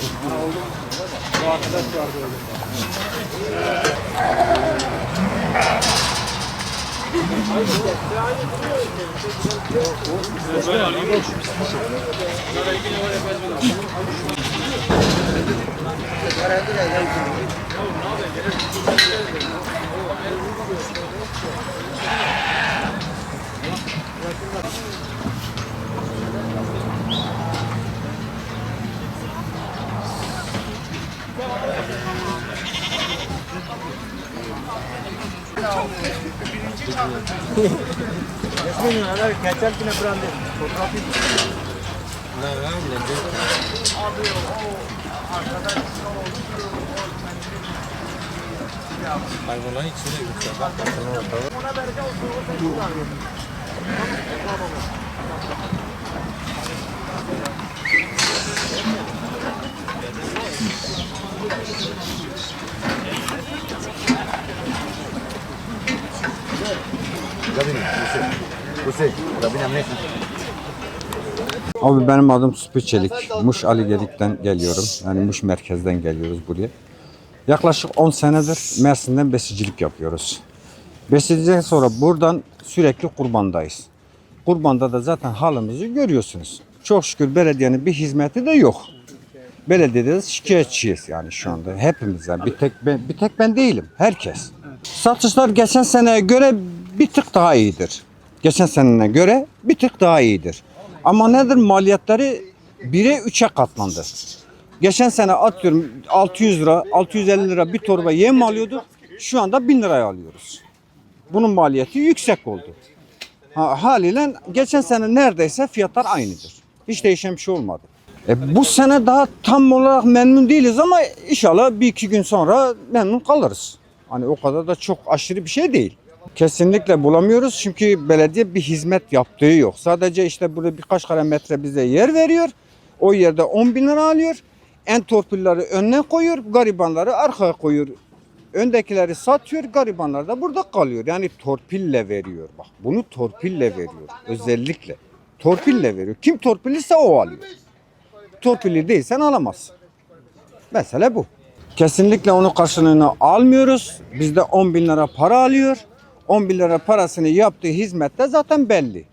Bu arkadaş vardı öyle. Böyle alayım. Yasmin ana kaçar kine brande fotoğrafı. Ne abi o arkadaş hayvanların içine götür. Bak ona vereceğim Abi benim adım Süpü Çelik. Muş Ali Gedik'ten geliyorum. Yani Muş merkezden geliyoruz buraya. Yaklaşık 10 senedir Mersin'den besicilik yapıyoruz. Besiciden sonra buradan sürekli kurbandayız. Kurbanda da zaten halimizi görüyorsunuz. Çok şükür belediyenin bir hizmeti de yok. Belediyede de şikayetçiyiz yani şu anda. Hepimiz yani bir tek ben değilim. Herkes. Satışlar geçen seneye göre bir tık daha iyidir. Geçen seneye göre bir tık daha iyidir. Ama nedir? Maliyetleri 1'e 3'e katlandı. Geçen sene atıyorum 600 lira, 650 lira bir torba yem alıyorduk. Şu anda 1000 liraya alıyoruz. Bunun maliyeti yüksek oldu. Haliyle geçen sene neredeyse fiyatlar aynıdır. Hiç değişen bir şey olmadı. Bu sene daha tam olarak memnun değiliz ama inşallah bir iki gün sonra memnun kalırız. Hani o kadar da çok aşırı bir şey değil. Kesinlikle bulamıyoruz çünkü belediye bir hizmet yaptığı yok. Sadece işte burada birkaç kare metre bize yer veriyor. O yerde 10 bin lira alıyor. En torpilleri önüne koyuyor, garibanları arkaya koyuyor. Öndekileri satıyor, garibanlar da burada kalıyor. Yani torpille veriyor. Bak bunu torpille veriyor. Özellikle. Torpille veriyor. Kim torpilliyse o alıyor. Torpilli değilsen alamazsın. Mesele bu. Kesinlikle onun karşılığını almıyoruz. Bizde 10 bin lira para alıyor. 10 bin lira parasını yaptığı hizmette zaten belli.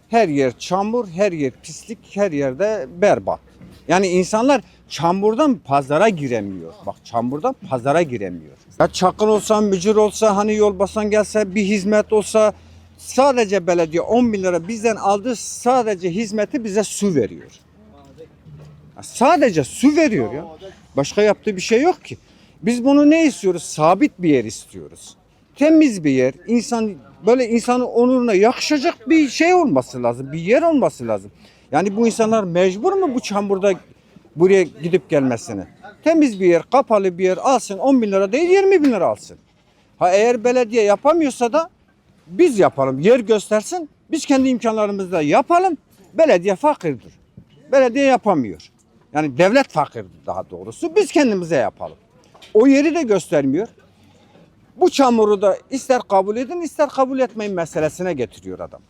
Her yer çamur, her yer pislik, her yerde berbat. Yani insanlar çamurdan pazara giremiyor. Bak çamurdan pazara giremiyor. Ya çakıl olsa, mücür olsa, hani yol basan gelse, bir hizmet olsa sadece belediye 10 bin lira bizden aldığı sadece hizmeti bize su veriyor. Sadece su veriyor ya. Başka yaptığı bir şey yok ki. Biz bunu ne istiyoruz? Sabit bir yer istiyoruz. Temiz bir yer. Böyle insanın onuruna yakışacak bir şey olması lazım. Bir yer olması lazım. Yani bu insanlar mecbur mu bu çamurda buraya gidip gelmesine? Temiz bir yer, kapalı bir yer alsın. 10 bin lira değil 20 bin lira alsın. Eğer belediye yapamıyorsa da biz yapalım. Yer göstersin. Biz kendi imkanlarımızla yapalım. Belediye fakirdir. Belediye yapamıyor. Yani devlet fakirdir daha doğrusu. Biz kendimize yapalım. O yeri de göstermiyor. Bu çamuru da ister kabul edin ister kabul etmeyin meselesine getiriyor adam.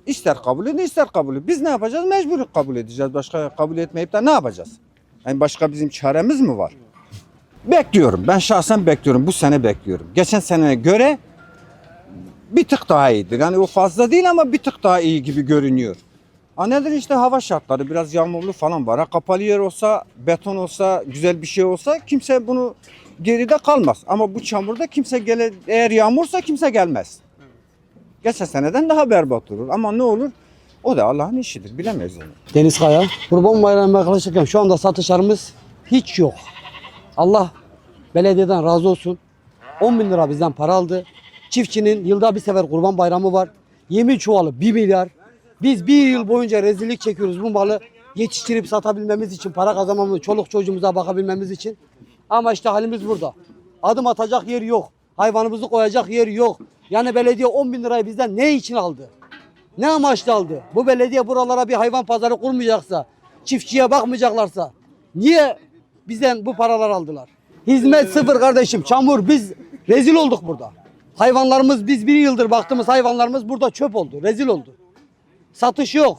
İster kabul edin ister kabul edin. Biz ne yapacağız? Mecbur kabul edeceğiz. Başka kabul etmeyip de ne yapacağız? Yani başka bizim çaremiz mi var? Bekliyorum. Ben şahsen bekliyorum. Bu sene bekliyorum. Geçen seneye göre bir tık daha iyidir. Yani o fazla değil ama bir tık daha iyi gibi görünüyor. Nedir işte hava şartları biraz yağmurlu falan var. Kapalı yer olsa, beton olsa, güzel bir şey olsa kimse bunu geride kalmaz. Ama bu çamurda eğer yağmursa kimse gelmez. Geçen seneden daha berbat olur. Ama ne olur? O da Allah'ın işidir. Bilemeyiz onu. Deniz Kaya. Kurban Bayramı'na yaklaşırken şu anda satışlarımız hiç yok. Allah belediyeden razı olsun. 10 bin lira bizden para aldı. Çiftçinin yılda bir sefer Kurban Bayramı var. Yemin çuvalı 1 milyar. Biz bir yıl boyunca rezillik çekiyoruz bu malı yetiştirip satabilmemiz için, para kazanmamız, çoluk çocuğumuza bakabilmemiz için. Ama işte halimiz burada. Adım atacak yer yok. Hayvanımızı koyacak yer yok. Yani belediye 10 bin lirayı bizden ne için aldı? Ne amaçla aldı? Bu belediye buralara bir hayvan pazarı kurmayacaksa, çiftçiye bakmayacaklarsa niye bizden bu paralar aldılar? Hizmet sıfır kardeşim, çamur. Biz rezil olduk burada. Hayvanlarımız, biz bir yıldır baktığımız hayvanlarımız burada çöp oldu, rezil oldu. Satış yok.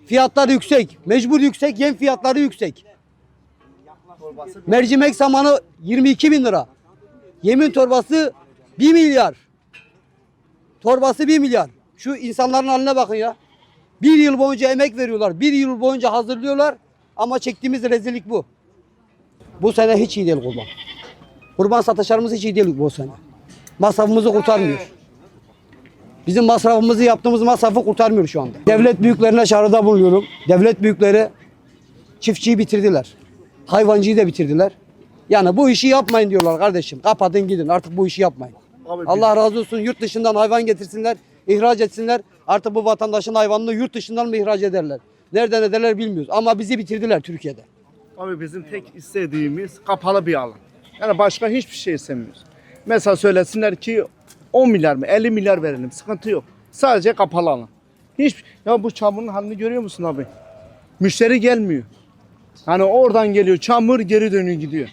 Fiyatlar yüksek. Mecbur yüksek. Yem fiyatları yüksek. Mercimek samanı 22 bin lira. Yemin torbası 1 milyar. Torbası 1 milyar. Şu insanların haline bakın ya. Bir yıl boyunca emek veriyorlar. Bir yıl boyunca hazırlıyorlar. Ama çektiğimiz rezillik bu. Bu sene hiç iyi değil kurban. Kurban satışlarımız hiç iyi değil bu sene. Masrafımızı kurtarmıyor. Bizim masrafımızı yaptığımız masrafı kurtarmıyor şu anda. Devlet büyüklerine çağrıda bulunuyorum. Devlet büyükleri çiftçiyi bitirdiler. Hayvancıyı da bitirdiler. Yani bu işi yapmayın diyorlar kardeşim. Kapatın gidin artık bu işi yapmayın. Allah razı olsun, yurt dışından hayvan getirsinler, ihraç etsinler. Artık bu vatandaşın hayvanını yurt dışından mı ihraç ederler? Nereden ederler bilmiyoruz ama bizi bitirdiler Türkiye'de. Abi bizim tek istediğimiz kapalı bir alan. Yani başka hiçbir şey istemiyoruz. Mesela söylesinler ki 10 milyar mı 50 milyar verelim, sıkıntı yok. Sadece kapalı alan. Ya bu çamurun halini görüyor musun abi? Müşteri gelmiyor. Hani oradan geliyor çamur, geri dönüyor gidiyor.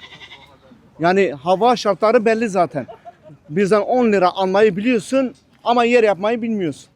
Yani hava şartları belli zaten. Bizden 10 lira almayı biliyorsun ama yer yapmayı bilmiyorsun.